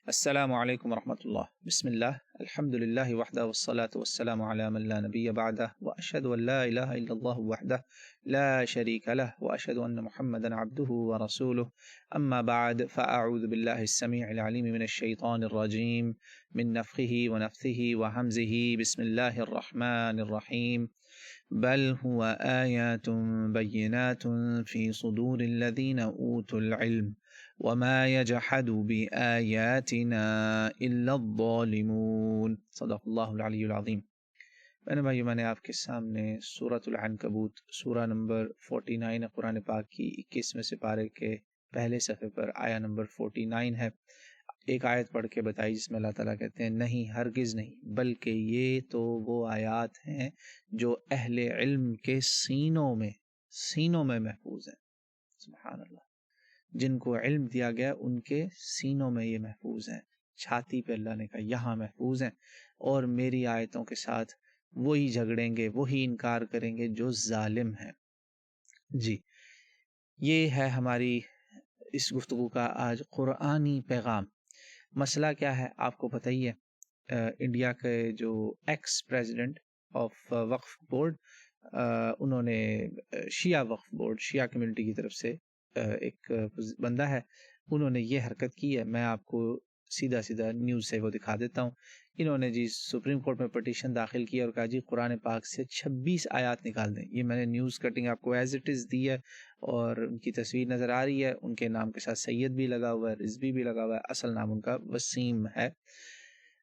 अस्सलामु अलैकुम रहमतुल्लाह बिस्मिल्लाह अल्हम्दुलिल्लाह वहदा वस्सलातु वस्सलामु अला मन ला नबिय्य बअदह व अशहदु अन ला इलाहा इल्लल्लाह वहदह ला शरीका लह व अशहदु अन्न मुहम्मदन अब्दुहु व रसूलुहु अम्मा बअद फ़अऊज़ु बिल्लाहिस समीइल अलीम मिनश शैतानिर रजीम मिन नफ़्ख़िही व नफ़्थिही व हमज़िही बिस्मिल्लाहिर रहमानिर रहीम बल हुवा आयातुन बय्यिनातुन फ़ी सुदूरिल लज़ीना ऊतुल इल्म वमा यजहदु बिआयातिना इल्लज़्ज़ालिमून सदक़ल्लाहुल अलीयुल अज़ीम। मैंने भाई मैंने आपके सामने सूरतुल अनकबूत सूरा नंबर 49 कुरान पाक की 21वें सिपारे के पहले सफ़े पर आया नंबर 49 है। एक आयत पढ़ के बताई जिसमें अल्लाह ताला कहते हैं नहीं हरगिज़ नहीं, बल्कि ये तो वो आयात हैं जो अहले इल्म के सीनों में महफूज हैं। सुभान अल्लाह, जिनको इल्म दिया गया उनके सीनों में ये महफूज हैं, छाती पे अल्लाह ने कहा यहाँ महफूज हैं। और मेरी आयतों के साथ वही झगड़ेंगे, वही इनकार करेंगे जो जालिम हैं। जी, ये है हमारी इस गुफ्तगू का आज कुरानी पैगाम। मसला क्या है आपको पता ही है। इंडिया के जो ex president of Waqf board, उन्होंने शिया वक्फ बोर्ड, शिया कम्युनिटी की तरफ से एक बंदा है, उन्होंने ये हरकत की है। मैं आपको सीधा सीधा न्यूज़ से वो दिखा देता हूँ। इन्होंने जी सुप्रीम कोर्ट में पटिशन दाखिल की और कहा जी कुरान पाक से 26 आयत निकाल दें। ये मैंने न्यूज़ कटिंग आपको एज इट इज़ दी है और उनकी तस्वीर नज़र आ रही है। उनके नाम के साथ सैयद भी लगा हुआ है, रिजवी भी लगा हुआ है, असल नाम उनका वसीम है।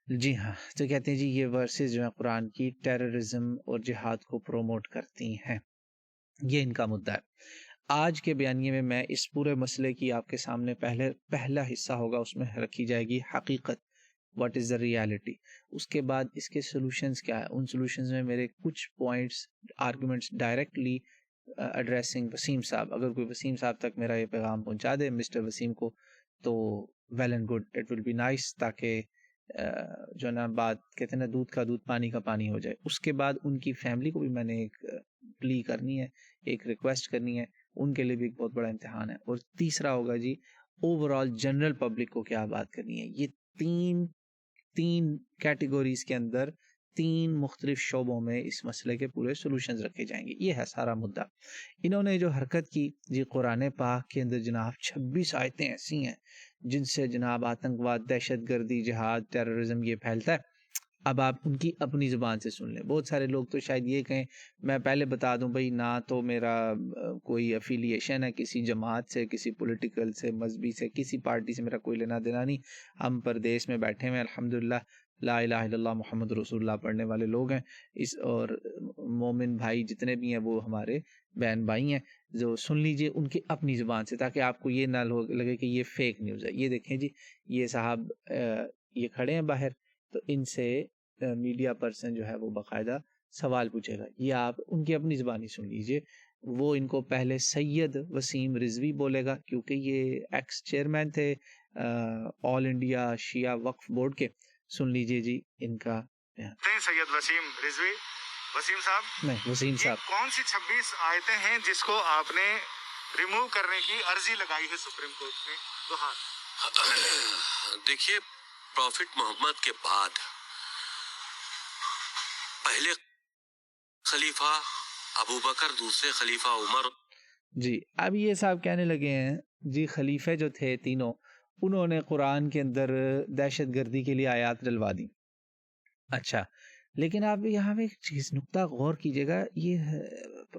जी हाँ, तो कहते हैं जी ये वर्सेस जो है कुरान की टेररिज्म और जिहाद को प्रोमोट करती हैं। ये इनका मुद्दा है। आज के बयानिए में मैं इस पूरे मसले की आपके सामने पहला हिस्सा होगा, उसमें रखी जाएगी हकीकत, व्हाट इज़ द रियलिटी। उसके बाद इसके सॉल्यूशंस क्या है, उन सॉल्यूशंस में मेरे कुछ points arguments directly addressing Waseem साहब। अगर कोई वसीम साहब तक मेरा ये पैगाम पहुंचा दे, मिस्टर वसीम को, तो well and good, it will be nice, ताकि जो ना बात कहते हैं ना दूध का दूध पानी का पानी हो जाए। उसके बाद उनकी फैमिली को भी मैंने एक प्ली करनी है, एक रिक्वेस्ट करनी है, उनके लिए भी एक बहुत बड़ा इम्तिहान है। और तीसरा होगा जी ओवरऑल जनरल पब्लिक को क्या बात करनी है। ये तीन तीन कैटेगरीज के अंदर तीन मुख्तलिफ शोबों में इस मसले के पूरे सोल्यूशंस रखे जाएंगे। ये है सारा मुद्दा। इन्होंने जो हरकत की जी, कुरान पाक के अंदर जनाब 26 आयतें ऐसी हैं जिनसे जनाब आतंकवाद, दहशत गर्दी, जिहाद, टेररिज्म ये फैलता है। अब आप उनकी अपनी ज़ुबान से सुन लें। बहुत सारे लोग तो शायद ये कहें, मैं पहले बता दूं भाई, ना तो मेरा कोई अफिलिएशन है किसी जमात से, किसी पॉलिटिकल से, मजहबी से, किसी पार्टी से मेरा कोई लेना देना नहीं। हम परदेश में बैठे हुए हैं, अल्हम्दुलिल्लाह, ला इलाहा इल्लल्लाह मुहम्मद रसूलुल्लाह पढ़ने वाले लोग हैं इस, और मोमिन भाई जितने भी हैं वो हमारे बहन भाई हैं। जो सुन लीजिए उनकी अपनी ज़ुबान से, ताकि आपको ये ना लगे कि ये फेक न्यूज़ है। ये देखें जी, ये साहब ये खड़े हैं बाहर, तो इनसे मीडिया पर्सन जो है वो बाकायदा सवाल पूछेगा। ये आप उनकी अपनी ज़बानी सुन लीजिए। वो इनको पहले सैयद वसीम रिजवी बोलेगा, क्योंकि ये एक्स चेयरमैन थे all India Shia Waqf board के। सुन लीजिए जी इनका बयान। सैयद वसीम रिजवी, वसीम साहब, नहीं वसीम साहब, कौन सी 26 आयतें हैं जिसको आपने रिमूव करने की अर्जी लगाई है सुप्रीम कोर्ट में? तो देखिए, प्रॉफिट मोहम्मद के बाद पहले खलीफा अबू बकर, दूसरे खलीफा उमर। जी अब ये साहब कहने लगे हैं जी खलीफे जो थे तीनों, उन्होंने कुरान के अंदर दहशत गर्दी के लिए आयत डलवा दी। अच्छा, लेकिन आप यहाँ पे एक चीज़ नुक्ता गौर कीजिएगा, ये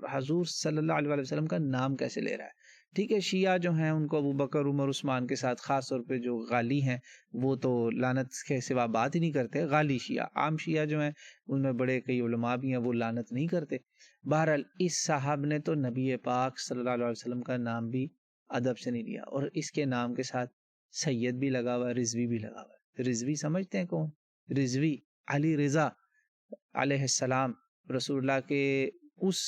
हजूर सल्लल्लाहु अलैहि वसल्लम का नाम कैसे ले रहा है। ठीक है, शिया जो हैं उनको अबू बकर, उमर, उस्मान के साथ ख़ास तौर पे जो गाली हैं वो तो लानत के सिवा बात ही नहीं करते। गाली शिया, आम शिया जो हैं उनमें बड़े कई उलमा भी हैं, वो लानत नहीं करते। बहरहाल इस साहब ने तो नबी पाक सल्लल्लाहु अलैहि वसल्लम का नाम भी अदब से नहीं लिया, और इसके नाम के साथ सैयद भी लगा हुआ है, रिजवी भी लगा हुआ है। रिजवी समझते हैं कौन? रिजवी अली रिज़ा अलैहिस्सलाम, रसूलुल्लाह के उस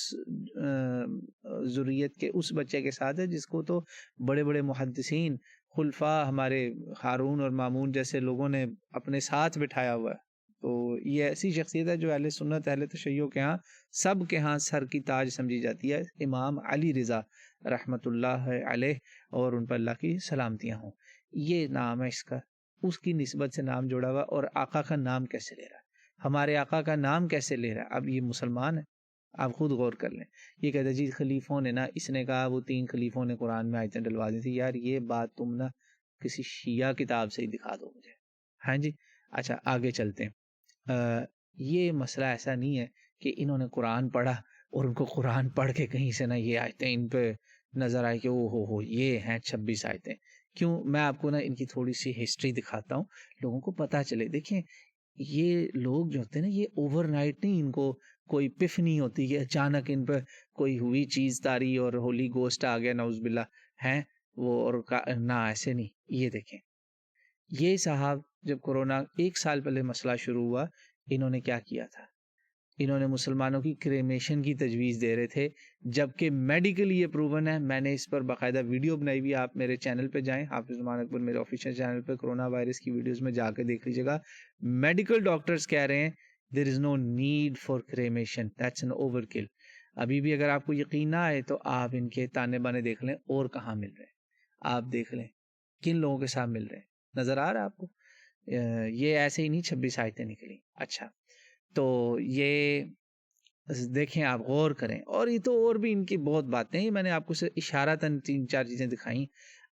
ज़ुर्रियत के उस बच्चे के साथ है जिसको तो बड़े बड़े मुहद्दिसीन खुलफा हमारे हारून और मामून जैसे लोगों ने अपने साथ बिठाया हुआ है। तो ये ऐसी शख्सियत है जो अहले सुन्नत, अहले तशय्युअ के यहाँ, सब के यहाँ सर की ताज समझी जाती है, इमाम अली रिज़ा रहमतुल्लाह अलैह, और उन पर अल्लाह की सलामतियाँ हों। ये नाम है इसका। उसकी निस्बत से नाम जोड़ा हुआ, और आका का नाम कैसे ले रहा है, हमारे आका का नाम कैसे ले रहा है। अब ये मुसलमान है, आप खुद गौर कर लें। ये कहते जी खलीफों ने ना, इसने कहा वो 3 खलीफों ने कुरान में आयतें डलवा दी थी। यार ये बात तुम ना किसी शिया किताब से ही दिखा दो मुझे। हाँ जी, अच्छा आगे चलते हैं। ये मसला ऐसा नहीं है कि इन्होंने कुरान पढ़ा और उनको कुरान पढ़ के कहीं से ना ये आयतें इन पे नजर आए कि ओ हो ये हैं 26 आयतें। क्यों, मैं आपको ना इनकी थोड़ी सी हिस्ट्री दिखाता हूँ, लोगों को पता चले। देखिए ये लोग जो होते हैं ना, ये ओवरनाइट नहीं इनको कोई इपिफनी होती कि अचानक इन पर कोई हुई चीज तारी और होली गोस्ट आ गया नौजुबिल्ला है वो, और ना ऐसे नहीं। ये देखें, ये साहब जब कोरोना 1 साल पहले मसला शुरू हुआ, इन्होंने क्या किया था, इन्होंने मुसलमानों की क्रेमेशन की तजवीज़ दे रहे थे, जबकि मेडिकली ये प्रूवन है। मैंने इस पर बाकायदा वीडियो बनाई हुई है, आप मेरे चैनल पे जाएं, हाफिज़ उस्मान अकबर मेरे ऑफिशियल चैनल पे कोरोना वायरस की वीडियोस में जाकर देख लीजिएगा। मेडिकल डॉक्टर्स कह रहे हैं there is no need for cremation, that's an overkill. अभी भी अगर आपको यकीन ना आए तो आप इनके ताने बाने देख लें और कहाँ मिल रहे हैं, आप देख लें किन लोगों के साथ मिल रहे हैं, नज़र आ रहा है आपको। ये ऐसे ही नहीं 26 आयतें निकली। अच्छा, तो ये देखें, आप गौर करें। और ये तो और भी इनकी बहुत बातें हैं, मैंने आपको से इशारतन 3-4 चीज़ें दिखाई।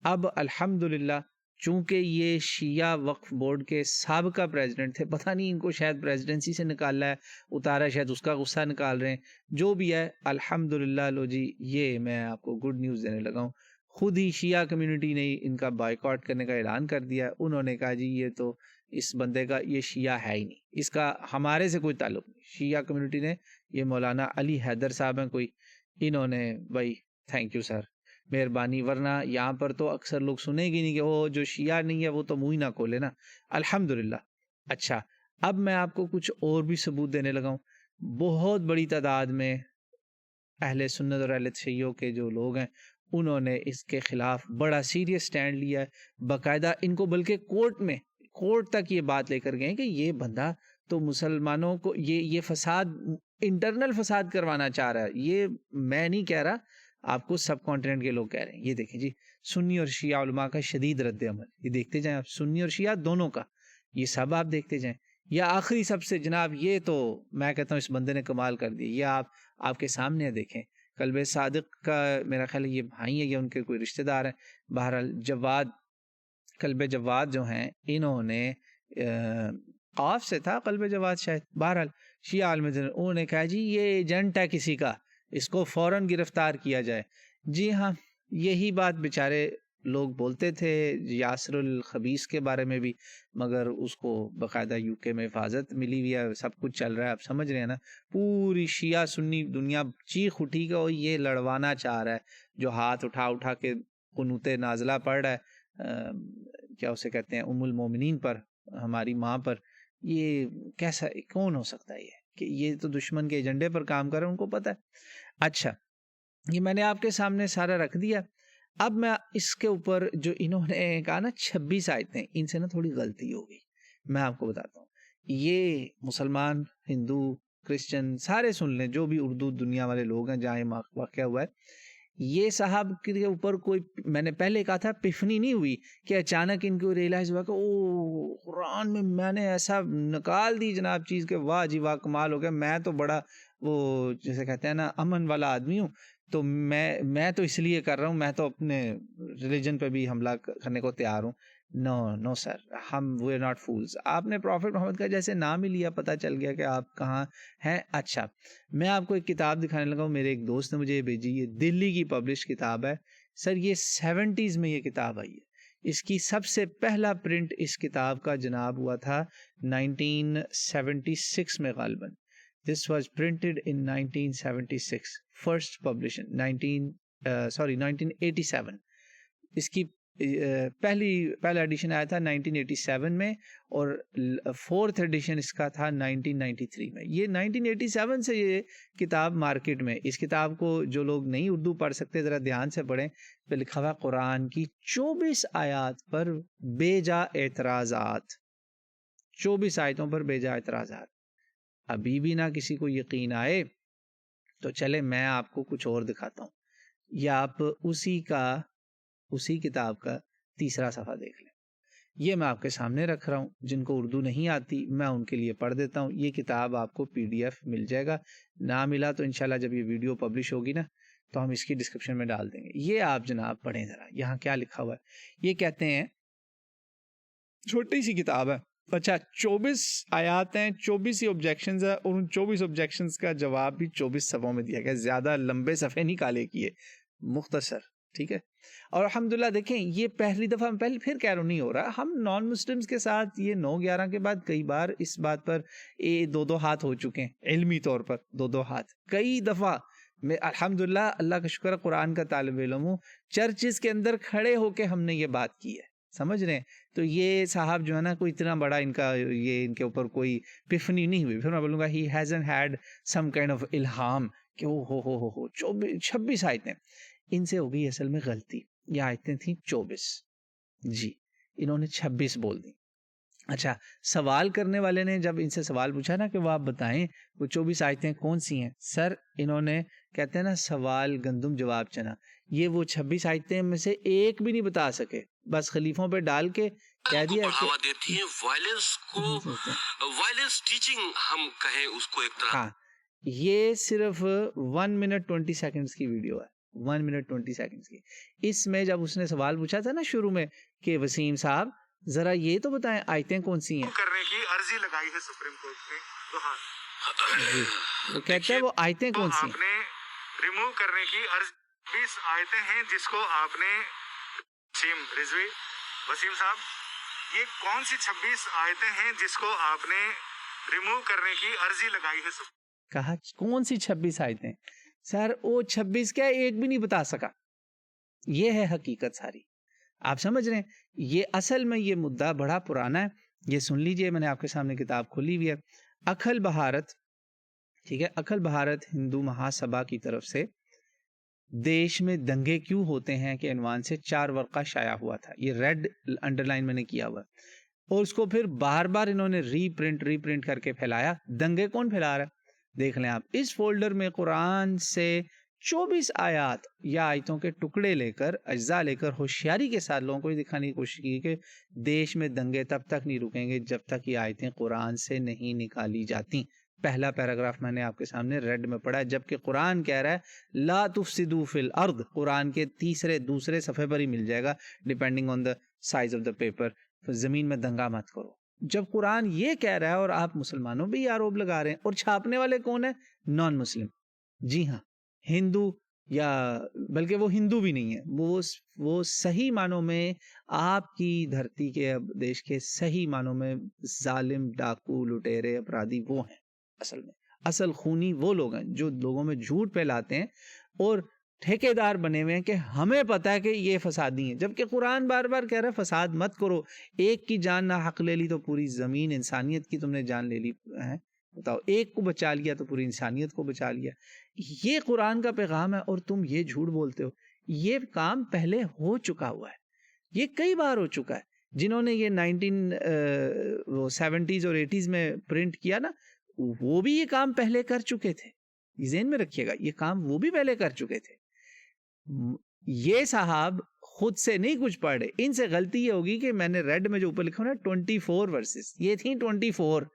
अब अल्हम्दुलिल्लाह चूंकि ये शिया वक्फ बोर्ड के साबका प्रेसिडेंट थे, पता नहीं इनको शायद प्रेसिडेंसी से निकाला है, उतारा, शायद उसका गुस्सा निकाल रहे हैं, जो भी है अल्हम्दुलिल्लाह। लो जी, ये मैं आपको गुड न्यूज़ देने लगा हूँ। खुद ही शिया कम्युनिटी ने इनका बायकॉट करने का ऐलान कर दिया। उन्होंने कहा जी ये तो इस बंदे का, ये शिया है ही नहीं, इसका हमारे से कोई ताल्लुक नहीं। शिया कम्युनिटी ने, ये मौलाना अली हैदर साहब हैं कोई, इन्होंने भाई थैंक यू सर, मेहरबानी, वरना यहाँ पर तो अक्सर लोग सुनेगी नहीं कि वो जो शिया नहीं है वो तो मुंह ही ना खोले ना। अल्हम्दुलिल्लाह। अच्छा, अब मैं आपको कुछ और भी सबूत देने लगा हूँ। बहुत बड़ी तादाद में अहले सुन्नत और अहले तशय्युह के जो लोग हैं, उन्होंने इसके खिलाफ बड़ा सीरियस स्टैंड लिया है। बाकायदा इनको बल्कि कोर्ट तक ये बात लेकर गए कि ये बंदा तो मुसलमानों को ये फसाद, इंटरनल फसाद करवाना चाह रहा है। ये मैं नहीं कह रहा, आपको सब कॉन्टिनेंट के लोग कह रहे हैं। ये देखें जी, सुन्नी और शिया उलमा का शदीद रद्द अमल, ये देखते जाएं आप, सुन्नी और शिया दोनों का, ये सब आप देखते जाएं। या आखिरी सबसे जनाब, ये तो मैं कहता हूँ इस बंदे ने कमाल कर दिया। ये आप आपके सामने देखें, कल्बे सादिक का मेरा ख्याल है ये भाई है या उनके कोई रिश्तेदार हैं। बहरहाल जवाद, कल्बे जवाद जो हैं, इन्होंने काफ से था कल्बे जवाद शायद, बहरहाल शिया आलम दीन, उन्होंने कहा जी ये एजेंट है किसी का, इसको फौरन गिरफ्तार किया जाए। जी हाँ, यही बात बेचारे लोग बोलते थे यासरुल खबीस के बारे में भी, मगर उसको बाकायदा यूके में हिफाजत मिली हुई है, सब कुछ चल रहा है, आप समझ रहे हैं ना। पूरी शिया सुन्नी दुनिया चीख उठी का ये लड़वाना चाह रहा है, जो हाथ उठा उठा के कुनूते नाजला पढ़ रहा है, क्या उसे कहते हैं, उम्मुल मोमिनीन पर, हमारी माँ पर। ये कैसा, कौन हो सकता है ये, कि ये तो दुश्मन के एजेंडे पर काम कर रहे हैं, उनको पता है। अच्छा, ये मैंने आपके सामने सारा रख दिया। अब मैं इसके ऊपर जो इन्होंने कहा ना 26 आयतें, इनसे ना थोड़ी गलती हो गई, मैं आपको बताता हूँ। ये मुसलमान, हिंदू, क्रिश्चियन सारे सुन लें, जो भी उर्दू दुनिया वाले लोग हैं जहाँ ये वाक़या हुआ है, ये साहब के ऊपर कोई, मैंने पहले कहा था पिफनी नहीं हुई कि अचानक इनको रियलाइज हुआ कि ओ कुरान में मैंने ऐसा निकाल दी जनाब चीज़ के, वाह जी वाह, कमाल हो गया, मैं तो बड़ा वो जैसे कहते हैं ना अमन वाला आदमी हूँ, तो मैं तो इसलिए कर रहा हूँ, मैं तो अपने रिलीजन पे भी हमला करने को तैयार हूँ। नो नो सर, हम वी आर नॉट फूल्स। आपने प्रॉफिट मोहम्मद का जैसे नाम ही लिया, पता चल गया कि आप कहाँ हैं। अच्छा, मैं आपको एक किताब दिखाने लगा हूँ, मेरे एक दोस्त ने मुझे ये भेजी, ये दिल्ली की पब्लिश किताब है सर, ये 70s में ये किताब आई है। इसकी सबसे पहला प्रिंट इस किताब का जनाब हुआ था 1976 में गालिबन। This was printed in 1976, first publish 1987। इसकी पहला एडिशन आया था 1987 में, और फोर्थ एडिशन इसका था 1993 में। ये 1987 से ये किताब मार्केट में। इस किताब को जो लोग नहीं उर्दू पढ़ सकते ज़रा ध्यान से पढ़ें। पे लिखा हुआ कुरान की 24 आयत पर बेजा एतराज़ात, 24 आयतों पर बेजा एतराज़ात। अभी भी ना किसी को यकीन आए तो चले मैं आपको कुछ और दिखाता हूँ, या आप उसी किताब का तीसरा सफ़ा देख लें। ये मैं आपके सामने रख रहा हूँ। जिनको उर्दू नहीं आती मैं उनके लिए पढ़ देता हूँ। ये किताब आपको PDF मिल जाएगा, ना मिला तो इंशाल्लाह जब ये वीडियो पब्लिश होगी ना तो हम इसकी डिस्क्रिप्शन में डाल देंगे। ये आप जनाब पढ़ें ज़रा, यहाँ क्या लिखा हुआ है। ये कहते हैं, छोटी सी किताब है, अच्छा 24 आयात हैं, 24 ही ऑब्जेक्शंस है और उन 24 ऑब्जेक्शंस का जवाब भी 24 सफ़ों में दिया गया। ज़्यादा लंबे सफ़े नहीं काले किए, मुख्तसर, ठीक है। और अल्हम्दुलिल्लाह देखें, ये पहली दफ़ा, पहले फिर कह रहा हूँ नहीं हो रहा, हम नॉन मुस्लिम्स के साथ ये 9/11 के बाद कई बार इस बात पर 2-2 हाथ हो चुके हैं, इल्मी तौर पर 2-2 हाथ कई दफ़ा। मैं अल्हम्दुलिल्लाह, अल्लाह का शुक्र है, कुरान का तालिब इल्म हूँ, चर्चिस के अंदर खड़े होके हमने ये बात की है, समझ रहे हैं। तो ये साहब जो है ना, कोई इतना बड़ा इनका ये इनके ऊपर कोई पिफनी नहीं हुई। फिर मैं बोलूँगा ही हैज़न्ट हैड सम काइंड ऑफ इल्हाम कि ओ हो 26 आयतें, इनसे हो गई असल में गलती। ये आयतें थी 24 जी, इन्होंने 26 बोल दी। अच्छा, सवाल करने वाले ने जब इनसे सवाल पूछा ना कि वो आप बताएं वो 24 आयतें कौन सी हैं, सर इन्होंने, कहते हैं ना सवाल गंदुम जवाब चना, ये वो 26 आयतें में से एक भी नहीं बता सके, बस खलीफों पे डाल के कह दिया बढ़ावा देती है वायलेंस को, वायलेंस टीचिंग हम कहें उसको एक तरह। हाँ, ये सिर्फ 1 मिनट 20 सेकंड्स की वीडियो है, 1 मिनट 20 सेकंड्स की। इसमें जब उसने सवाल पूछा था ना शुरू में कि वसीम साहब जरा ये तो बताएं आयतें कौन सी हैं, करने की अर्जी लगाई है सुप्रीम कोर्ट ने, तो हाँ जी, तो कहते हैं वो आयतें कौन सी हैं। आपने रिमूव करने की अर्जी 20 आयतें हैं जिसको आपने वसीम साहब, ये कौन सी 26 आयतें हैं जिसको आपने रिमूव करने की अर्जी लगाई है? कहा कौन सी 26 आयतें, सर वो 26 क्या, एक भी नहीं बता सका। ये है हकीकत सारी, आप समझ रहे हैं। ये असल में ये मुद्दा बड़ा पुराना है। ये सुन लीजिए, मैंने आपके सामने किताब खोली हुई है, अखिल भारत, ठीक है, अखिल भारत हिंदू महासभा की तरफ से देश में दंगे क्यों होते हैं के अनवान से 4 वर्का शाया हुआ था। ये रेड अंडरलाइन मैंने किया हुआ, और उसको फिर बार बार इन्होंने रीप्रिंट करके फैलाया। दंगे कौन फैला रहा है, देख लें आप। इस फोल्डर में कुरान से 24 आयात या आयतों के टुकड़े लेकर, अज्जा लेकर, होशियारी के साथ लोगों को ये दिखाने की कोशिश की कि देश में दंगे तब तक नहीं रुकेंगे जब तक ये आयतें कुरान से नहीं निकाली जाती। पहला पैराग्राफ मैंने आपके सामने रेड में पढ़ा है, जबकि कुरान कह रहा है ला तुफसिदू फिल अर्द। कुरान के दूसरे सफ़े पर ही मिल जाएगा, depending on the size of the paper. तो ज़मीन में दंगा मत करो। जब कुरान ये कह रहा है और आप मुसलमानों पे ही आरोप लगा रहे हैं, और छापने वाले कौन है, नॉन मुस्लिम। जी हाँ, हिंदू, या बल्कि वो हिंदू भी नहीं है, वो सही मानों में आपकी धरती के, अब देश के सही मानों में जालिम, डाकू, लुटेरे, अपराधी वो हैं। असल में असल खूनी वो लोग हैं जो लोगों में झूठ फैलाते हैं और ठेकेदार बने हुए हैं कि हमें पता है कि ये फसादी हैं, जबकि कुरान बार बार कह रहा है फसाद मत करो। एक की जान ना हक ले ली तो पूरी जमीन इंसानियत की तुमने जान ले ली है। बताओ, एक को बचा लिया तो पूरी इंसानियत को बचा लिया। ये कुरान का पैगाम है और तुम ये झूठ बोलते हो। ये काम पहले हो चुका हुआ है, ये कई बार हो चुका है। जिन्होंने ये 1970s और 80s में प्रिंट किया ना, वो भी ये काम पहले कर चुके थे। ज़हन में रखिएगा, ये काम वो भी पहले कर चुके थे। ये साहब खुद से नहीं कुछ पढ़ रहे। इनसे गलती ये होगी कि मैंने रेड में जो ऊपर लिखा ना 24 वर्सेस, ये थी 24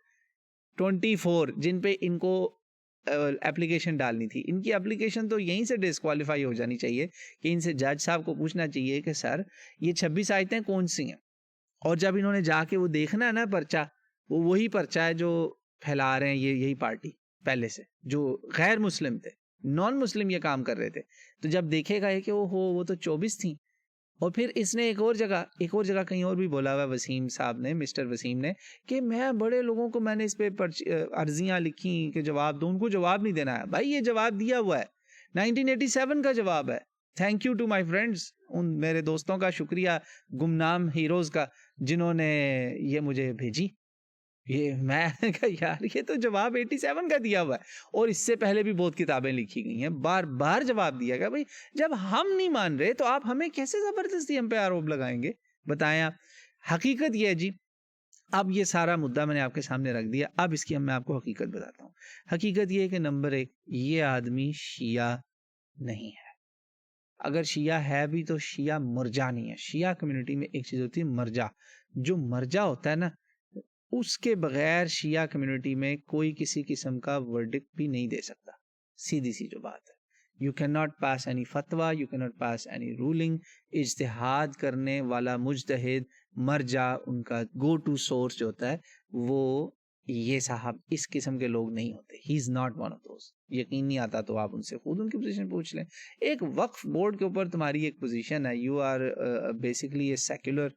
जिन पे इनको एप्लीकेशन डालनी थी। इनकी एप्लीकेशन तो यहीं से डिस्क्वालीफाई हो जानी चाहिए कि इनसे जज साहब को पूछना चाहिए कि सर ये 26 आयतें कौन सी हैं। और जब इन्होंने जाके वो देखना है ना पर्चा, वो वही पर्चा है जो फैला रहे हैं यही पार्टी पहले से, जो गैर मुस्लिम थे, नॉन मुस्लिम ये काम कर रहे थे। तो जब देखेगा ये कि वो तो 24 थी। और फिर इसने एक और जगह कहीं और भी बोला हुआ वसीम साहब ने, मिस्टर वसीम ने, कि मैं बड़े लोगों को मैंने इस पे अर्जियां लिखी कि जवाब दो, उनको जवाब नहीं देना है। भाई ये जवाब दिया हुआ है, 1987 का जवाब है। Thank you to my friends, उन मेरे दोस्तों का शुक्रिया, गुमनाम हीरोज का, जिन्होंने ये मुझे भेजी। ये मैं कहा यार ये तो जवाब 87 का दिया हुआ है, और इससे पहले भी बहुत किताबें लिखी गई हैं, बार बार जवाब दिया गया। भाई जब हम नहीं मान रहे तो आप हमें कैसे जबरदस्ती हम पे आरोप लगाएंगे, बताएं आप। हकीकत ये है जी, अब ये सारा मुद्दा मैंने आपके सामने रख दिया। अब इसकी मैं आपको हकीकत बताता हूँ। हकीकत ये है कि नंबर 1, ये आदमी शिया नहीं है। अगर शिया है भी तो शिया मर्जा नहीं है। शिया कम्युनिटी में एक चीज़ होती है मर्जा, जो मर्जा होता है ना, उसके बगैर शिया कम्युनिटी में कोई किसी किस्म का वर्डिक्ट भी नहीं दे सकता। सीधी सी जो बात है, you can not pass any फतवा, you can not pass any ruling. इज्तिहाद करने वाला मुज्तहिद मर्जा, उनका गो टू सोर्स जो होता है, वो ये साहब इस किस्म के लोग नहीं होते। He is not one of those. यकीन नहीं आता तो आप उनसे खुद उनकी पोजीशन पूछ लें। एक वक्फ बोर्ड के ऊपर तुम्हारी एक पोजीशन है, you are basically a secular,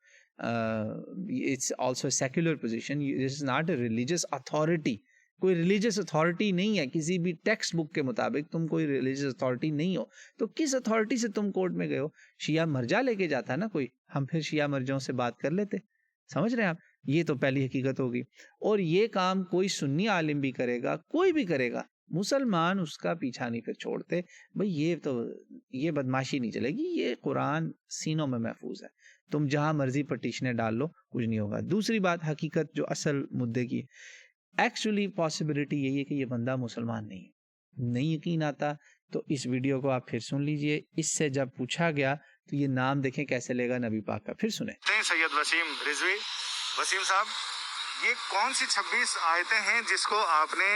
it's also secular position, this is not a religious authority. कोई रिलीजियस अथॉरिटी नहीं है किसी भी टेक्स्ट बुक के मुताबिक, तुम कोई रिलीजियस अथॉरिटी नहीं हो। तो किस अथॉरिटी से तुम कोर्ट में गए हो? शिया मर्जा लेके जाता है ना कोई, हम फिर शिया मर्जाओं से बात कर लेते। समझ रहे हैं आप? ये तो पहली हकीकत होगी। और ये काम कोई सुन्नी आलिम भी करेगा, कोई भी करेगा, मुसलमान उसका पीछा नहीं फिर छोड़ते। भाई ये बदमाशी नहीं चलेगी, ये कुरान सीनों में महफूज है, तुम जहां मर्जी पटिशनें डाल लो, कुछ नहीं होगा। दूसरी बात, हकीकत जो असल मुद्दे की, एक्चुअली पॉसिबिलिटी यही है कि ये बंदा मुसलमान नहीं है। नहीं यकीन आता तो इस वीडियो को आप फिर सुन लीजिए। इससे जब पूछा गया तो ये नाम देखें कैसे लेगा नबी पाक का, फिर सुने। सैयद वसीम रिजवी, वसीम साहब, ये कौन सी 26 आयतें हैं जिसको आपने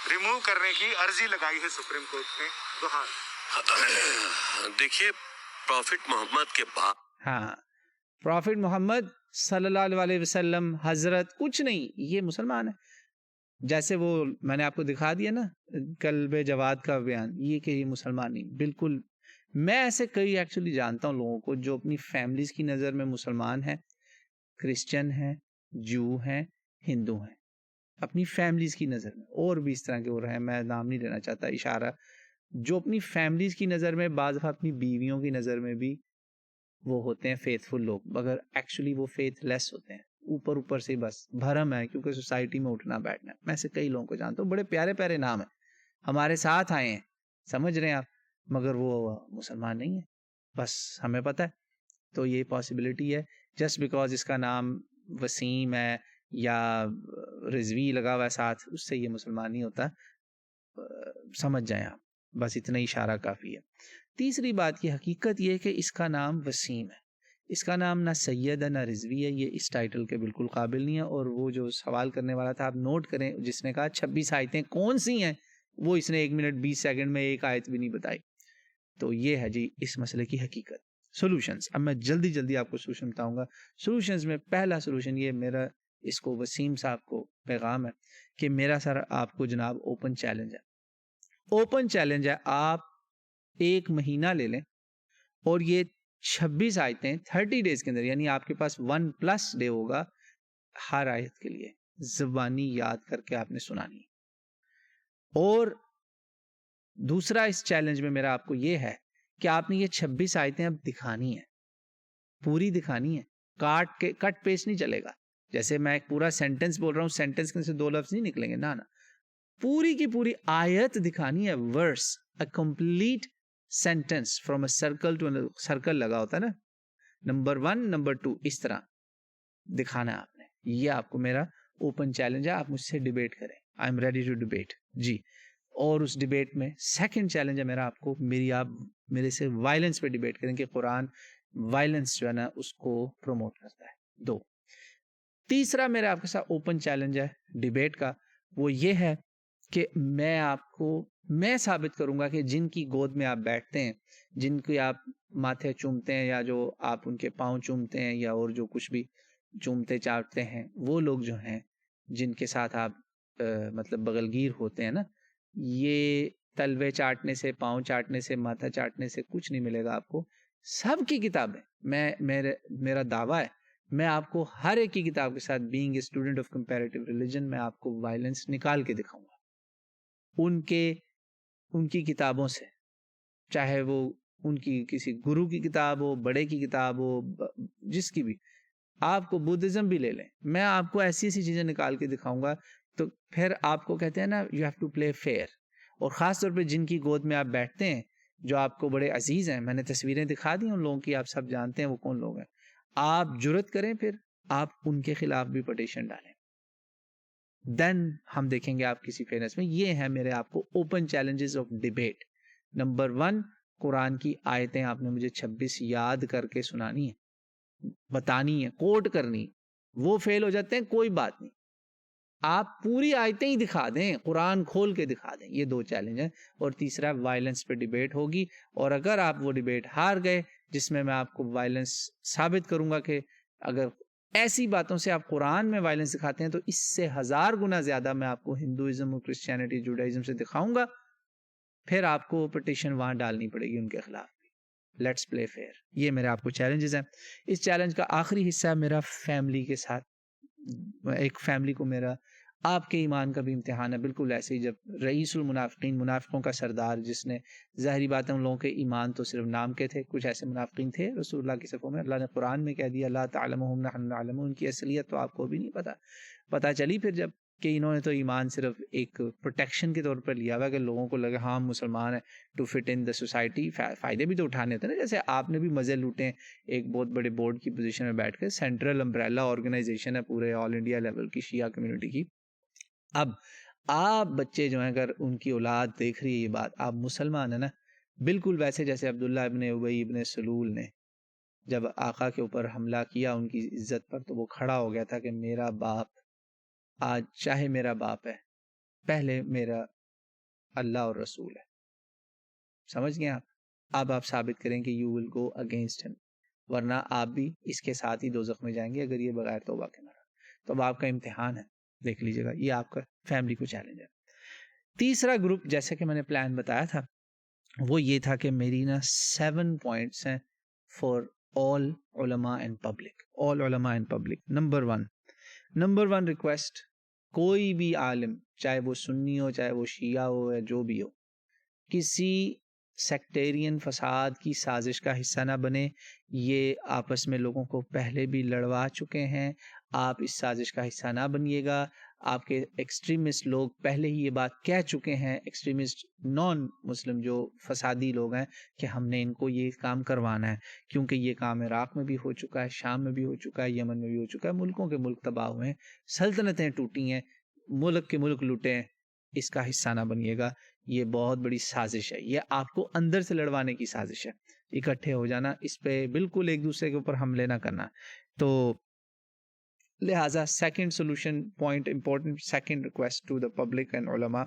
रिमूव करने की अर्जी लगाई है सुप्रीम कोर्ट में? दोहार देखिए, प्रॉफिट मोहम्मद के बाद, हाँ, प्रॉफिट मोहम्मद सल्लल्लाहु अलैहि वसल्लम, हजरत कुछ नहीं, ये मुसलमान है। जैसे वो मैंने आपको दिखा दिया ना कल्बे जवाद का बयान, ये कि ये मुसलमान नहीं, बिल्कुल। मैं ऐसे कई एक्चुअली जानता हूँ लोगों को जो अपनी फैमिलीज की नज़र में मुसलमान हैं, क्रिश्चियन हैं, जू हैं, हिंदू हैं, अपनी फैमिलीज की नज़र में। और भी इस तरह के हो रहे हैं, मैं नाम नहीं लेना चाहता, इशारा, जो अपनी फैमिलीज की नज़र में, बाज़ दफ़ा अपनी बीवियों की नज़र में भी वो होते हैं फेथफुल लोग, मगर एक्चुअली वो फेथलेस होते हैं। ऊपर ऊपर से बस भरम है, क्योंकि सोसाइटी में उठना बैठना है। मैं ऐसे कई लोगों को जानता हूँ, बड़े प्यारे प्यारे नाम है, हमारे साथ आए हैं, समझ रहे हैं आप, मगर वो मुसलमान नहीं है, बस हमें पता है। तो ये पॉसिबिलिटी है, जस्ट बिकॉज इसका नाम वसीम है या रिजवी लगा हुआ है साथ, उससे ये मुसलमान नहीं होता। समझ जाएं आप, बस इतना इशारा काफ़ी है। तीसरी बात की हकीकत ये है कि इसका नाम वसीम है, इसका नाम ना सैयद है ना रिजवी है, ये इस टाइटल के बिल्कुल काबिल नहीं है। और वो जो सवाल करने वाला था, आप नोट करें, जिसने कहा 26 आयतें कौन सी हैं, वो इसने 1 मिनट 20 सेकंड में एक आयत भी नहीं बताई। तो ये है जी इस मसले की हकीकत। सॉल्यूशंस, अब मैं जल्दी जल्दी आपको सॉल्यूशन बताऊंगा। सॉल्यूशंस में पहला सॉल्यूशन ये, मेरा इसको वसीम साहब को पैगाम है कि मेरा सर आपको जनाब ओपन चैलेंज है, ओपन चैलेंज है, आप 1 महीना ले लें और ये 26 आयतें 30 डेज के अंदर, यानी आपके पास 1+ डे होगा हर आयत के लिए, ज़बानी याद करके आपने सुनानी। और दूसरा इस चैलेंज में मेरा आपको ये है कि आपने ये 26 आयतें अब दिखानी है, पूरी दिखानी है, कट पेस्ट नहीं चलेगा। जैसे मैं एक पूरा सेंटेंस बोल रहा हूँ, सेंटेंस के से 2 लफ्ज नहीं निकलेंगे, ना ना, पूरी की पूरी आयत दिखानी है, verse, a complete sentence from a circle to circle लगा होता है ना, नंबर 1 नंबर 2, इस तरह दिखाना है आपने। ये आपको मेरा ओपन चैलेंज है, आप मुझसे डिबेट करें, I am ready to debate जी। और उस डिबेट में सेकंड चैलेंज है मेरा आपको, आप मेरे से वायलेंस पे डिबेट करें कि कुरान वायलेंस जो है ना उसको प्रमोट करता है। 2, तीसरा मेरा आपके साथ ओपन चैलेंज है डिबेट का, वो ये है कि मैं साबित करूंगा कि जिनकी गोद में आप बैठते हैं, जिनकी आप माथे चूमते हैं, या जो आप उनके पाँव चूमते हैं, या और जो कुछ भी चूमते चाटते हैं, वो लोग जो हैं जिनके साथ आप मतलब बगलगीर होते हैं ना, ये तलवे चाटने से, पाँव चाटने से, माथा चाटने से कुछ नहीं मिलेगा आपको। सबकी किताबें, मेरा दावा है, मैं आपको हर एक की किताब के साथ, being a student of comparative religion, मैं आपको वायलेंस निकाल के दिखाऊंगा उनकी किताबों से, चाहे वो उनकी किसी गुरु की किताब हो, बड़े की किताब हो, जिसकी भी, आपको बुद्धिज्म भी ले लें, मैं आपको ऐसी ऐसी चीजें निकाल के दिखाऊंगा। तो फिर आपको कहते हैं ना, you have to play fair. और खास तौर पे जिनकी गोद में आप बैठते हैं, जो आपको बड़े अजीज हैं, मैंने तस्वीरें दिखा दी उन लोगों की, आप सब जानते हैं वो कौन लोग हैं, आप जुर्रत करें, फिर आप उनके खिलाफ भी पटिशन डालें, देन हम देखेंगे आप किसी फेयरनेस में। ये है मेरे आपको open challenges of debate. Number 1, Quran की आयतें आपने मुझे 26 याद करके सुनानी है, बतानी है, कोट करनी, वो फेल हो जाते हैं, कोई बात नहीं, आप पूरी आयतें ही दिखा दें, कुरान खोल के दिखा दें। ये 2 चैलेंज हैं। और तीसरा, वायलेंस पे डिबेट होगी, और अगर आप वो डिबेट हार गए जिसमें मैं आपको वायलेंस साबित करूंगा कि अगर ऐसी बातों से आप कुरान में वायलेंस दिखाते हैं तो इससे 1000 गुना ज्यादा मैं आपको हिंदुइज्म और क्रिश्चियनिटी जुडाइज्म से दिखाऊंगा, फिर आपको पिटिशन वहां डालनी पड़ेगी उनके खिलाफ। Let's play fair. ये मेरे आपको चैलेंजेस हैं। इस चैलेंज का आखिरी हिस्सा है मेरा फैमिली के साथ। एक फैमिली को मेरा आपके ईमान का भी इम्तिहान है, बिल्कुल ऐसे ही जब रईसुल मुनाफिकीन, मुनाफिकों का सरदार, जिसने ज़ाहिरी बात है उन लोगों के ईमान तो सिर्फ नाम के थे, कुछ ऐसे मुनाफिकीन थे रसूलुल्लाह की सफ़ों में, अल्लाह ने कुरान में कह दिया ला तअलमुहुम नहनु नअलमु, उनकी असलियत तो आपको भी नहीं पता चली फिर जब कि इन्होंने तो ईमान सिर्फ एक प्रोटेक्शन के तौर पर लिया हुआ कि लोगों को लगे हाँ मुसलमान है, to fit in the society. फ़ायदे भी तो उठाने होते हैं ना, जैसे आपने भी मज़े लूटे एक बहुत बड़े बोर्ड की पोजीशन में बैठ कर, सेंट्रल अम्ब्रेला ऑर्गेनाइजेशन है पूरे ऑल इंडिया लेवल की शिया कम्युनिटी की। अब आप बच्चे जो हैं, अगर उनकी औलाद देख रही है ये बात, आप मुसलमान है ना, बिल्कुल वैसे जैसे अब्दुल्ला इब्ने उबई इब्ने सलूल ने जब आका के ऊपर हमला किया उनकी इज्जत पर, तो वो खड़ा हो गया था कि मेरा बाप आज चाहे मेरा बाप है, पहले मेरा अल्लाह और रसूल है। समझ गए आप? अब आप साबित करें कि you will go against him, वरना आप भी इसके साथ ही दोज़ख में जाएंगे अगर ये बगैर तौबा के मरा। तो अब आपका इम्तिहान है, देख लीजिएगा, ये आपका फैमिली को चैलेंज है। तीसरा ग्रुप, जैसे कि मैंने प्लान बताया था, वो ये था कि मेरी ना 7 पॉइंट्स हैं फॉर ऑल उलमा एंड पब्लिक, ऑल उलमा and public. Number one request, कोई भी आलिम, चाहे वो सुन्नी हो, चाहे वो शिया हो, या जो भी हो, किसी सेक्टेरियन फसाद की साजिश का हिस्सा ना बने। ये आपस में लोगों को पहले भी लड़वा चुके हैं, आप इस साजिश का हिस्सा ना बनिएगा। आपके एक्सट्रीमिस्ट लोग पहले ही ये बात कह चुके हैं, एक्सट्रीमिस्ट नॉन मुस्लिम जो फसादी लोग हैं, कि हमने इनको ये काम करवाना है, क्योंकि ये काम इराक में भी हो चुका है, शाम में भी हो चुका है, यमन में भी हो चुका है, मुल्कों के मुल्क तबाह हुए हैं, सल्तनतें टूटी हैं, मुल्क के मुल्क लुटे हैं। इसका हिस्सा ना बनिएगा, ये बहुत बड़ी साजिश है, ये आपको अंदर से लड़वाने की साजिश है। इकट्ठे हो जाना, इस पे बिल्कुल एक दूसरे के ऊपर हमले ना करना। तो लिहाजा second solution point, important second request to the public and उलमा,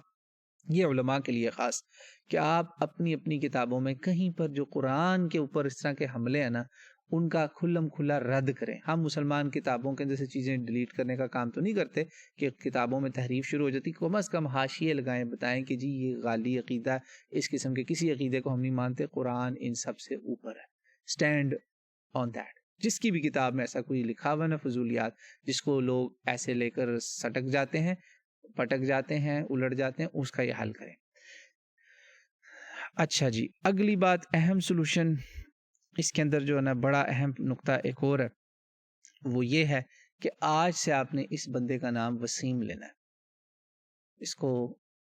ये उलमा के लिए ख़ास, कि आप अपनी अपनी किताबों में कहीं पर जो कुरान के ऊपर इस तरह के हमले हैं ना, उनका खुल्लम खुल्ला रद्द करें। हम मुसलमान किताबों के अंदर से चीज़ें डिलीट करने का काम तो नहीं करते कि किताबों में तहरीफ शुरू हो जाती, कम अज़ कम हाशिए लगाएं, बताएं कि जी ये गाली अकीदा, इस किस्म के किसी अकीदे को हम नहीं मानते, कुरान इन सब से ऊपर है, स्टैंड ऑन दैट। जिसकी भी किताब में ऐसा कोई लिखा हुआ ना फजूलियात, जिसको लोग ऐसे लेकर सटक जाते हैं, पटक जाते हैं, उलट जाते हैं, उसका ये हल करें। अच्छा जी, अगली बात, अहम सोल्यूशन इसके अंदर जो है ना, बड़ा अहम नुक्ता एक और है, वो ये है कि आज से आपने इस बंदे का नाम वसीम लेना है। इसको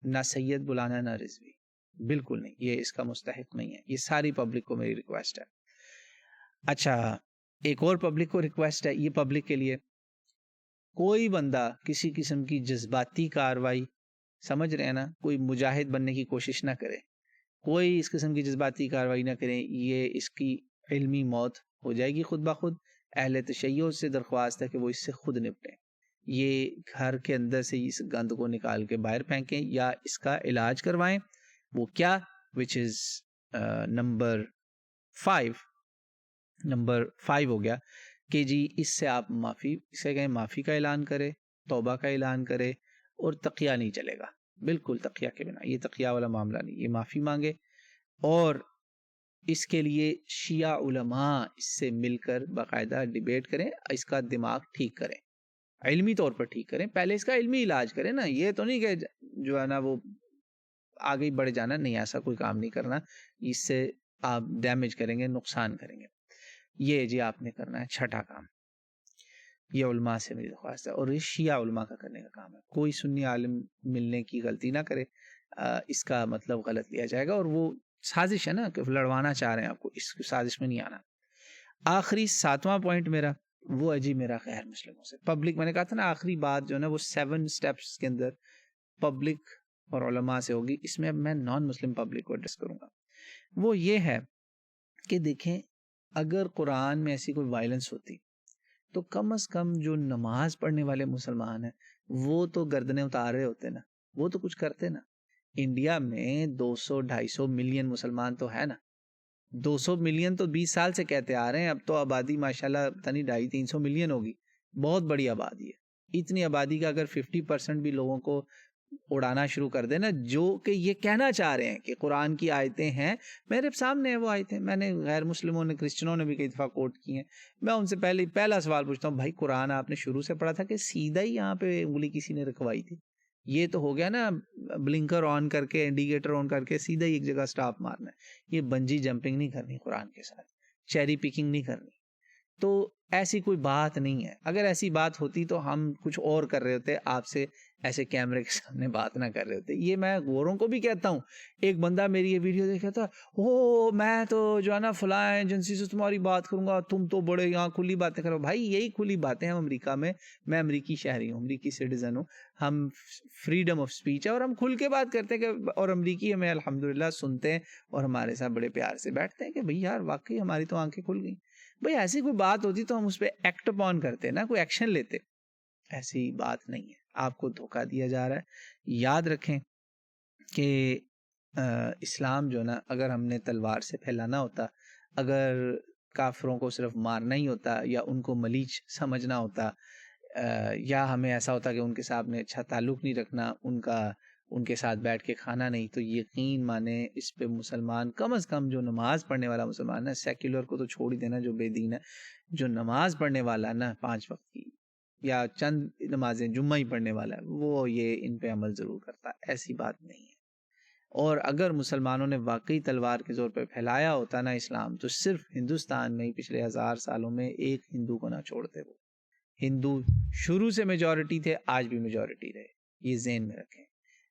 ना सैयद बुलाना है, ना रिजवी, बिल्कुल नहीं, ये इसका मुस्तहिक नहीं है। ये सारी पब्लिक को मेरी रिक्वेस्ट है। अच्छा, एक और पब्लिक को रिक्वेस्ट है, ये पब्लिक के लिए, कोई बंदा किसी किस्म की जज्बाती कार्रवाई, समझ रहे हैं ना, कोई मुजाहिद बनने की कोशिश ना करे, कोई इस किस्म की जज्बाती कार्रवाई ना करें, ये इसकी इल्मी मौत हो जाएगी खुद ब खुद। अहले तशय्युअ से दरख्वास्त है कि वो इससे खुद निपटें, ये घर के अंदर से इस गंद को निकाल के बाहर फेंकें या इसका इलाज करवाएं। वो क्या, विच इज़ नंबर 5 हो गया कि जी इससे आप माफ़ी, इसे कहें माफ़ी का ऐलान करे, तौबा का ऐलान करे, और तकिया नहीं चलेगा, बिल्कुल तकिया के बिना, ये तकिया वाला मामला नहीं, ये माफ़ी मांगे, और इसके लिए शिया उलमा इससे मिलकर बाकायदा डिबेट करें, इसका दिमाग ठीक करें, इल्मी तौर पर ठीक करें, पहले इसका इल्मी इलाज करें ना, ये तो नहीं कि जो है ना वो आगे बढ़ जाना, नहीं, ऐसा कोई काम नहीं करना, इससे आप डैमेज करेंगे, नुकसान करेंगे। ये जी आपने करना है छठा काम, ये उलमा से मेरी दरख्वास्त है, और ये शिया उलमा का करने का काम है। कोई सुन्नी आलिम मिलने की गलती ना करे, इसका मतलब गलत लिया जाएगा, और वो साजिश है ना कि लड़वाना चाह रहे हैं आपको, इस साजिश में नहीं आना। आखिरी 7वां पॉइंट मेरा, वो है जी मेरा गैर मुस्लिमों से, पब्लिक, मैंने कहा था ना आखिरी बात जो है ना वो 7 स्टेप्स के अंदर पब्लिक और उलमा से होगी, इसमें अब मैं नॉन मुस्लिम पब्लिक को एड्रेस करूंगा। वो ये है कि देखें, अगर कुरान में ऐसी कोई वायलेंस होती तो कम से कम जो नमाज पढ़ने वाले मुसलमान हैं वो तो गर्दनें उतार रहे होते ना, वो तो कुछ करते ना। इंडिया में 200-250 मिलियन मुसलमान तो है ना, 200 मिलियन तो 20 साल से कहते आ रहे हैं, अब तो आबादी माशाल्लाह पता नहीं 250-300 मिलियन होगी, बहुत बड़ी आबादी है। इतनी आबादी का अगर 50% भी लोगों को उड़ाना शुरू कर देना जो कि ये कहना चाह रहे हैं कि कुरान की आयतें हैं, मेरे सामने है वो आयतें, मैंने गैर मुस्लिमों ने, क्रिश्चियनों ने भी कई दफ़ा कोट की हैं। मैं उनसे पहला सवाल पूछता हूँ, भाई कुरान आपने शुरू से पढ़ा था कि सीधा ही यहाँ पे उंगली किसी ने रखवाई थी? ये तो हो गया ना, ब्लिंकर ऑन करके, इंडिकेटर ऑन करके सीधा ही एक जगह स्टॉप मारना है। ये बंजी जंपिंग नहीं करनी कुरान के साथ, चेरी पिकिंग नहीं करनी। तो ऐसी कोई बात नहीं है। अगर ऐसी बात होती तो हम कुछ और कर रहे होते, आपसे ऐसे कैमरे के सामने बात ना कर रहे होते। ये मैं गोरों को भी कहता हूँ। एक बंदा मेरी ये वीडियो देख रहा था, ओ मैं तो जो है ना फलां एजेंसी से तुम्हारी बात करूंगा, तुम तो बड़े यहाँ खुली बातें करो। भाई यही खुली बातें हम अमेरिका में, मैं अमेरिकी शहरी हूँ, अमेरिकी सिटीजन हूँ, हम फ्रीडम ऑफ स्पीच है और हम खुल के बात करते हैं कि, और अमेरिकी हमें अल्हम्दुलिल्लाह सुनते हैं और हमारे साथ बड़े प्यार से बैठते हैं कि भाई यार वाकई हमारी तो आंखें खुल गई। भाई ऐसी कोई बात होती तो हम उस पर एक्ट अपॉन करते ना, कोई एक्शन लेते। ऐसी बात नहीं है, आपको धोखा दिया जा रहा है। याद रखें कि इस्लाम जो ना, अगर हमने तलवार से फैलाना होता, अगर काफिरों को सिर्फ मारना ही होता या उनको मलीच समझना होता, या हमें ऐसा होता कि उनके सामने अच्छा ताल्लुक नहीं रखना, उनके साथ बैठ के खाना नहीं, तो यकीन माने इस पे मुसलमान, कम से कम जो नमाज पढ़ने वाला मुसलमान है, सेक्युलर को तो छोड़ ही देना जो बेदीन है, जो नमाज पढ़ने वाला है ना 5 वक्त की या चंद नमाजें जुम्मा ही पढ़ने वाला है, वो ये इन पे अमल जरूर करता है। ऐसी बात नहीं है। और अगर मुसलमानों ने वाकई तलवार के जोर पे फैलाया होता ना इस्लाम, तो सिर्फ हिंदुस्तान में ही पिछले 1000 सालों में एक हिंदू को ना छोड़ते। वो हिंदू शुरू से मेजॉरिटी थे, आज भी मेजॉरिटी रहे, ये ज़हन में रखें।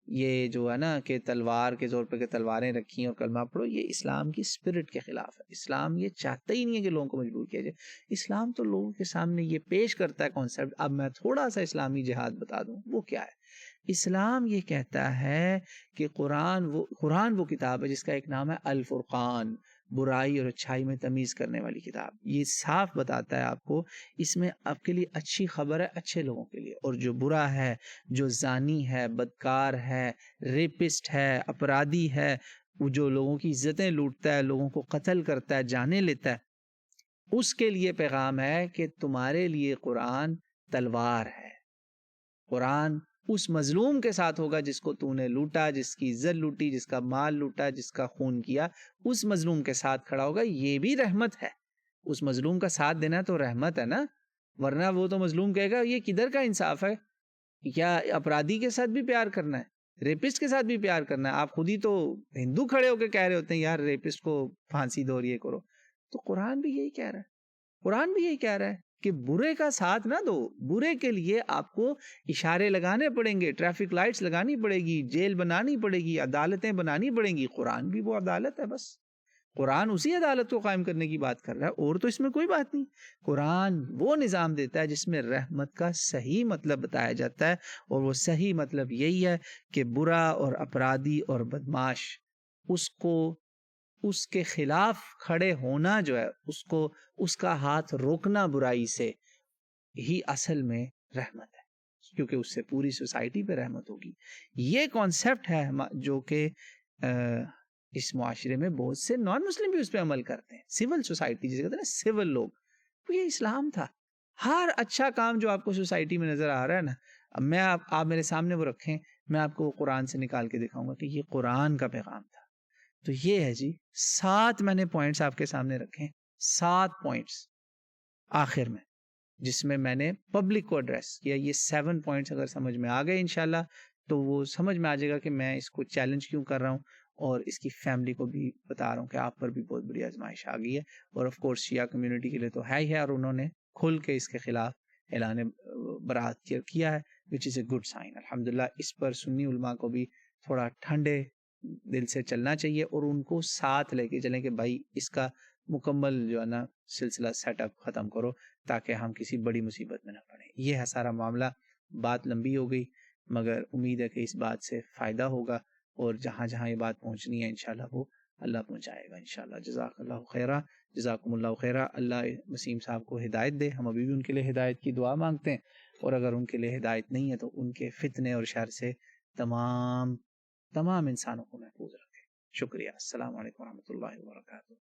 ये जो है ना कि तलवार के जोर पे के तलवारें रखी और कलमा पढ़ो, ये इस्लाम की स्पिरिट के खिलाफ है। इस्लाम ये चाहता ही नहीं है कि लोगों को मजबूर किया जाए। इस्लाम तो लोगों के सामने ये पेश करता है कॉन्सेप्ट। अब मैं थोड़ा सा इस्लामी जिहाद बता दूं, वो क्या है। इस्लाम ये कहता है कि कुरान वो किताब है जिसका एक नाम है अल फुरकान, बुराई और अच्छाई में तमीज़ करने वाली किताब। ये साफ बताता है आपको, इसमें आपके लिए अच्छी खबर है अच्छे लोगों के लिए, और जो बुरा है, जो जानी है, बदकार है, रेपिस्ट है, अपराधी है, वो जो लोगों की इज्जतें लूटता है, लोगों को कत्ल करता है, जाने लेता है, उसके लिए पैगाम है कि तुम्हारे लिए कुरान तलवार है। कुरान उस मजलूम के साथ होगा जिसको तूने लूटा, जिसकी इज्जत लूटी, जिसका माल लूटा, जिसका खून किया, उस मजलूम के साथ खड़ा होगा। ये भी रहमत है। उस मजलूम का साथ देना तो रहमत है ना, वरना वो तो मजलूम कहेगा ये किधर का इंसाफ है। क्या अपराधी के साथ भी प्यार करना है, रेपिस्ट के साथ भी प्यार करना है? आप खुद ही तो हिंदू खड़े होकर कह रहे होते हैं यार रेपिस्ट को फांसी दो और ये करो। तो कुरान भी यही कह रहा है, कुरान भी यही कह रहा है कि बुरे का साथ ना दो। बुरे के लिए आपको इशारे लगाने पड़ेंगे, ट्रैफिक लाइट्स लगानी पड़ेगी, जेल बनानी पड़ेगी, अदालतें बनानी पड़ेंगी। कुरान भी वो अदालत है, बस कुरान उसी अदालत को कायम करने की बात कर रहा है, और तो इसमें कोई बात नहीं। कुरान वो निज़ाम देता है जिसमें रहमत का सही मतलब बताया जाता है, और वो सही मतलब यही है कि बुरा और अपराधी और बदमाश, उसको उसके खिलाफ खड़े होना जो है, उसको उसका हाथ रोकना बुराई से ही असल में रहमत है, क्योंकि उससे पूरी सोसाइटी पे रहमत होगी। ये कॉन्सेप्ट है जो कि इस मुआशरे में बहुत से नॉन मुस्लिम भी उस पर अमल करते हैं। सिविल सोसाइटी जिसे कहते हैं ना, सिविल लोग, तो ये इस्लाम था। हर अच्छा काम जो आपको सोसाइटी में नजर आ रहा है ना, अब मैं आप मेरे सामने वो रखें, मैं आपको कुरान से निकाल के दिखाऊंगा कि ये कुरान का पैगाम था। तो ये है जी, 7 मैंने पॉइंट्स आपके सामने रखे, 7 पॉइंट्स आखिर में, जिसमें मैंने पब्लिक को एड्रेस किया। ये 7 पॉइंट्स अगर समझ में आ गए इंशाल्लाह, तो वो समझ में आ जाएगा कि मैं इसको चैलेंज क्यों कर रहा हूँ, और इसकी फैमिली को भी बता रहा हूँ कि आप पर भी बहुत बड़ी आजमाइश आ गई है। और ऑफ कोर्स शिया कम्युनिटी के लिए तो है ही है, और उन्होंने खुल के इसके खिलाफ ऐलान बरात किया है, which is a good sign अल्हम्दुलिल्लाह। इस पर सुन्नी उलमा को भी थोड़ा ठंडे दिल से चलना चाहिए, और उनको साथ लेके चलें कि भाई इसका मुकम्मल जो है ना सिलसिला सेटअप ख़त्म करो, ताकि हम किसी बड़ी मुसीबत में ना पड़े। ये है सारा मामला। बात लंबी हो गई, मगर उम्मीद है कि इस बात से फ़ायदा होगा, और जहाँ जहाँ ये बात पहुँचनी है इंशाल्लाह वो अल्लाह पहुँचाएगा इंशाअल्लाह। जज़ाकल्लाहु खैरा, जज़ाकुमुल्लाहु खैरा। अल्लाह वसीम साहब को हिदायत दे। हम अभी भी उनके लिए हिदायत की दुआ मांगते हैं, और अगर उनके लिए हिदायत नहीं है तो उनके फितने और शर से तमाम इंसानों को महफूज रखें। शुक्रिया। अस्सलामु अलैकुम व रहमतुल्लाहि व बरकातुहू।